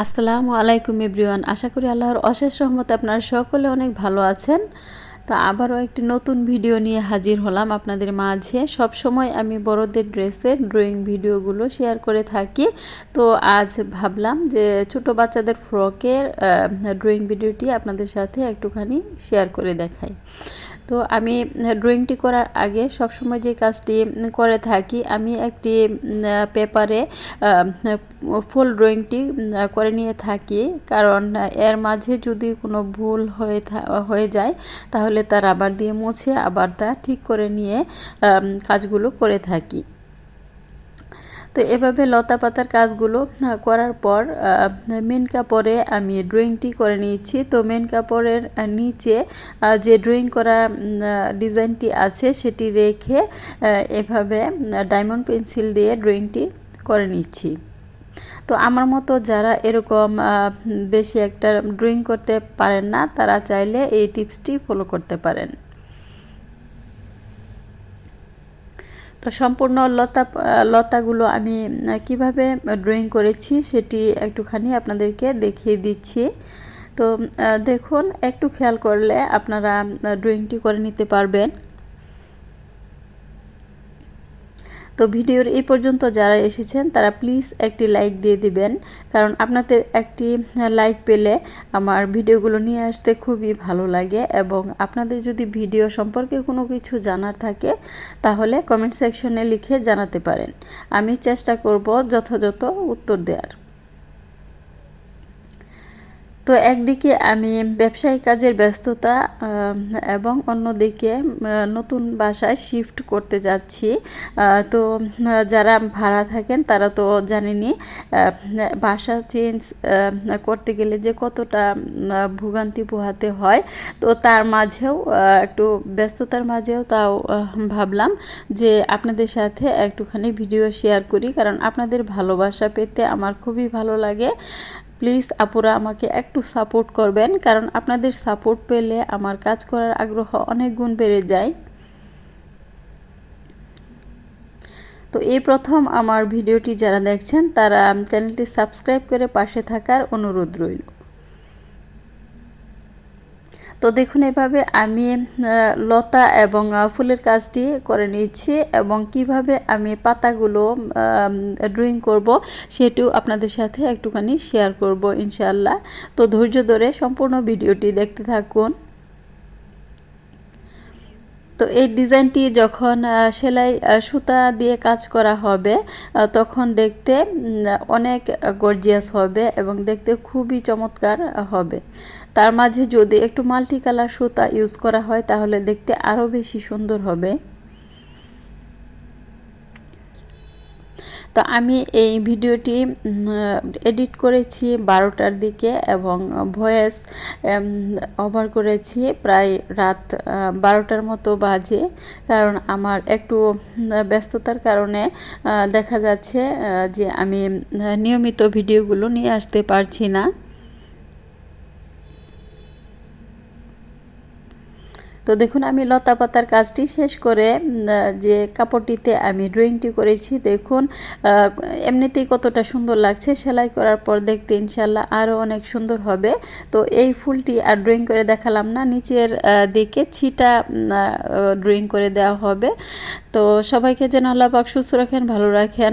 আসসালামু আলাইকুম এভরিওয়ান। আশা করি আল্লাহর অশেষ রহমতে আপনারা সকলে অনেক ভালো আছেন। তো আবারও একটি নতুন ভিডিও নিয়ে হাজির হলাম আপনাদের মাঝে। সব সময় আমি বড়দের ড্রেসের ড্রয়িং ভিডিওগুলো শেয়ার করে থাকি। তো আজ ভাবলাম যে ছোট বাচ্চাদের ফ্রকের ড্রয়িং ভিডিওটি আপনাদের সাথে একটুখানি শেয়ার করে দেখাই। তো আমি ড্রয়িংটি করার আগে সবসময় যে কাজটি করে থাকি, আমি একটি পেপারে ফুল ড্রয়িংটি করে নিয়ে থাকি, কারণ এর মাঝে যদি কোনো ভুল হয়ে যায় তাহলে তা রাবার দিয়ে মুছে আবার তা ঠিক করে নিয়ে কাজগুলো করে থাকি। তো এভাবে লতা পাতার কাজগুলো করার পর মেন কাপড়ে আমি ড্রয়িংটি করে নিয়েছি। তো মেন কাপড়ের নিচে যে ড্রয়িং করা ডিজাইনটি আছে সেটি রেখে এভাবে ডায়মন্ড পেন্সিল দিয়ে ড্রয়িংটি করে নিচ্ছি। তো আমার মতো যারা এরকম বেশি একটা ড্রয়িং করতে পারেন না, তারা চাইলে এই টিপসটি ফলো করতে পারেন। তো সম্পূর্ণ লতাগুলো আমি কিভাবে ড্রয়িং করেছি সেটি একটুখানি আপনাদেরকে দেখিয়ে দিচ্ছি। তো দেখুন, একটু খেয়াল করলে আপনারা ড্রয়িংটি করে নিতে পারবেন। তো ভিডিওর এই পর্যন্ত যারা এসেছেন তারা প্লিজ একটি লাইক দিয়ে দিবেন, কারণ আপনাদের একটি লাইক পেলে আমার ভিডিওগুলো নিয়ে আসতে খুবই ভালো লাগে। এবং আপনাদের যদি ভিডিও সম্পর্কে কোনো কিছু জানার থাকে তাহলে কমেন্ট সেকশনে লিখে জানাতে পারেন, আমি চেষ্টা করব যথাযথ উত্তর দেওয়ার। তো একদিকে আমি ব্যবসায়িক কাজের ব্যস্ততা এবং অন্যদিকে নতুন বাসায় শিফট করতে যাচ্ছি। তো যারা ভাড়া থাকেন তারা তো জানেনই, বাসা চেঞ্জ করতে গেলে যে কতটা ভোগান্তি পোহাতে হয়। তো তার মাঝেও একটু ব্যস্ততার মাঝেও তাও ভাবলাম যে আপনাদের সাথে একটুখানি ভিডিও শেয়ার করি, কারণ আপনাদের ভালোবাসা পেতে আমার খুবই ভালো লাগে। প্লিজ আপুরা আমাকে একটু সাপোর্ট করবেন, কারণ আপনাদের সাপোর্ট পেলে আমার কাজ করার আগ্রহ অনেক গুণ বেড়ে যায়। তো এই প্রথম আমার ভিডিওটি যারা দেখছেন তারা চ্যানেলটি সাবস্ক্রাইব করে পাশে থাকার অনুরোধ রইল। তো দেখুন, এভাবে আমি লতা এবং ফুলের কাজটি করে নিয়েছি, এবং কিভাবে আমি পাতাগুলো ড্রয়িং করব সেটিও আপনাদের সাথে একটুখানি শেয়ার করব ইনশাআল্লাহ। তো ধৈর্য ধরে সম্পূর্ণ ভিডিওটি দেখতে থাকুন। তো এই ডিজাইনটি যখন সেলাই সুতা দিয়ে কাজ করা হবে তখন দেখতে অনেক গর্জিয়াস হবে এবং দেখতে খুবই চমৎকার হবে। তার মাঝে যদি একটু মাল্টি কালার সুতা ইউজ করা হয় তাহলে দেখতে আরও বেশি সুন্দর হবে। তো আমি এই ভিডিওটি এডিট করেছি 12টার দিকে এবং ভয়েস ওভার করেছি প্রায় রাত 12টার মতো বাজে, কারণ আমার একটু ব্যস্ততার কারণে দেখা যাচ্ছে যে আমি নিয়মিত ভিডিওগুলো নিয়ে আসতে পারছি না। তো দেখুন, আমি লতা পাতার কাজটি শেষ করে যে কাপড়টিতে আমি ড্রয়িংটি করেছি, দেখুন এমনিতেই কতটা সুন্দর লাগছে, সেলাই করার পর দেখতে ইনশাল্লাহ আরও অনেক সুন্দর হবে। তো এই ফুলটি আর ড্রয়িং করে দেখালাম না, নিচের দিকে ছিটা ড্রয়িং করে দেওয়া হবে। তো সবাইকে যেন আল্লাহ পাক সুস্থ রাখেন, ভালো রাখেন।